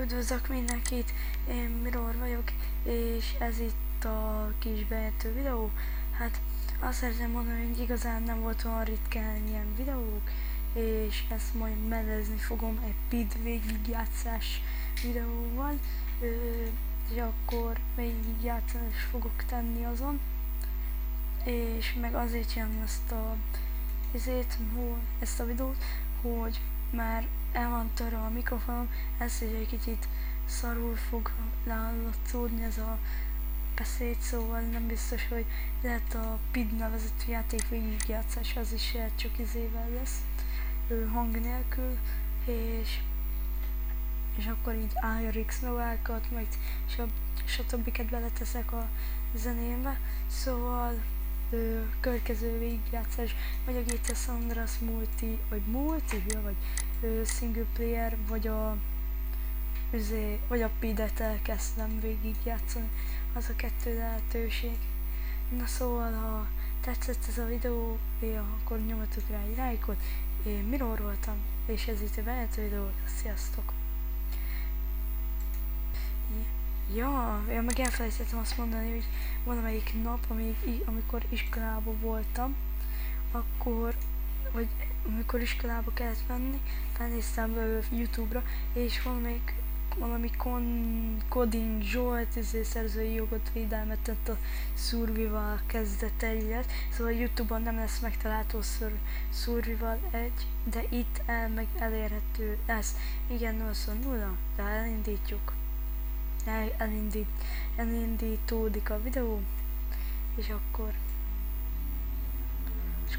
Üdvözlök mindenkit, én Mirror vagyok, és ez itt a kis bejelentő videó. Hát azt szeretném mondani, hogy igazán nem volt olyan ritkán ilyen videók, és ezt majd mellezni fogom egy PID végigjátszás videóval, és akkor végigjátszást fogok tenni azon, és meg azért csinálom ezt a videót, hogy már el van törve a mikrofonom, ez is egy kicsit szarul fog látszódni ez a beszéd, szóval nem biztos, hogy lehet a PID nevezetű játék végigjátszás, az is csak izével lesz, hang nélkül, és akkor így IRX novákat, meg stb. Beleteszek a zenémbe, szóval következő végigjátszás, vagy a GTA San Andreas multi, vagy single player, vagy a PID-et elkezdtem végigjátszani, az a kettő lehetőség. Na szóval, ha tetszett ez a videó, akkor nyomatok rá egy lájkot, én Mirror voltam, és ez itt a bejelentő videó, sziasztok! Ja, meg elfelejtettem azt mondani, hogy valamelyik nap, amikor iskolában voltam, amikor iskolába kellett menni, felnéztem YouTube-ra, és valami Coding Zsolt szerzői jogot védelmet tett a Survival kezdeteihez, szóval YouTube-on nem lesz megtalálható Survival 1, de itt meg elérhető lesz. Igen, 0 de elindítjuk. Elindítódik a videó, és akkor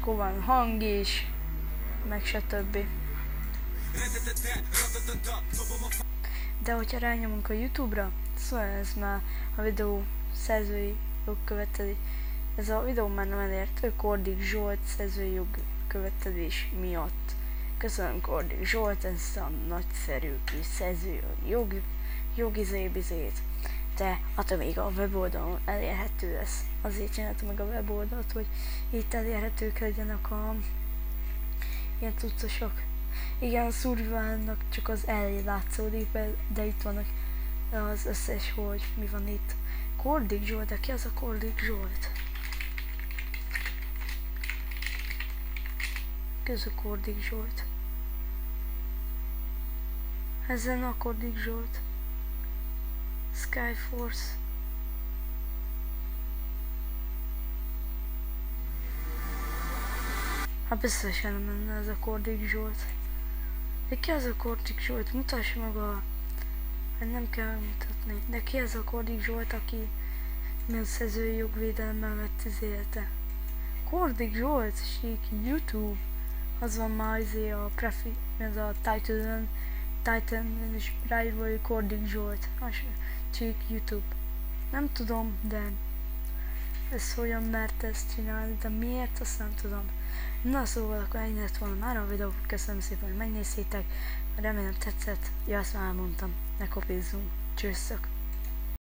van hang is, meg stb. De hogyha rányomunk a YouTube-ra, szóval ez már a videó szerzői jogköveteli. Ez a videó már nem elérhető Kordik Zsolt szerzői jogkövetelés miatt. Köszönöm Kordik Zsolt ezt a nagyszerű kis szerzői jogizébizét. De attól még a weboldalon elérhető lesz. Azért csináltam meg a weboldalt, hogy itt elérhetők legyenek a ilyen cuccosok. Igen, a Survivalnak csak az elé látszódik, de itt vannak az összes, hogy mi van itt. Kordik Zsolt, de ki az a Kordik Zsolt? Ki az a Kordik Zsolt? Ezen a Kordik Zsolt. Skyforce. Hát biztosan nem lenne ez a Kordik Zsolt. De ki az a Kordik Zsolt? Mutass meg nem kell mutatni. De ki az a Kordik Zsolt, aki milyen szerzői jogvédelemmel vett izélte? Kordik Zsolt, sík YouTube. Az van már a prefi, ez a Titan és ráírva, hogy Kordik Zsolt. Csík YouTube. Nem tudom, de ez hogyan mert ezt csinálni, de miért, azt nem tudom. Na szóval akkor ennyi lett volna már a videó, köszönöm szépen, hogy megnéztétek, remélem tetszett, azt már elmondtam, ne kopizzunk, csőszök!